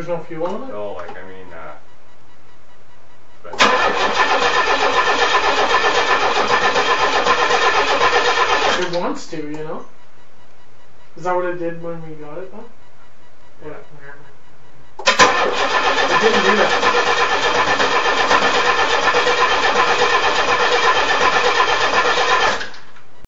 There's no fuel in it? No, like, I mean, It wants to, you know? Is that what it did when we got it, though? yeah. It didn't do that.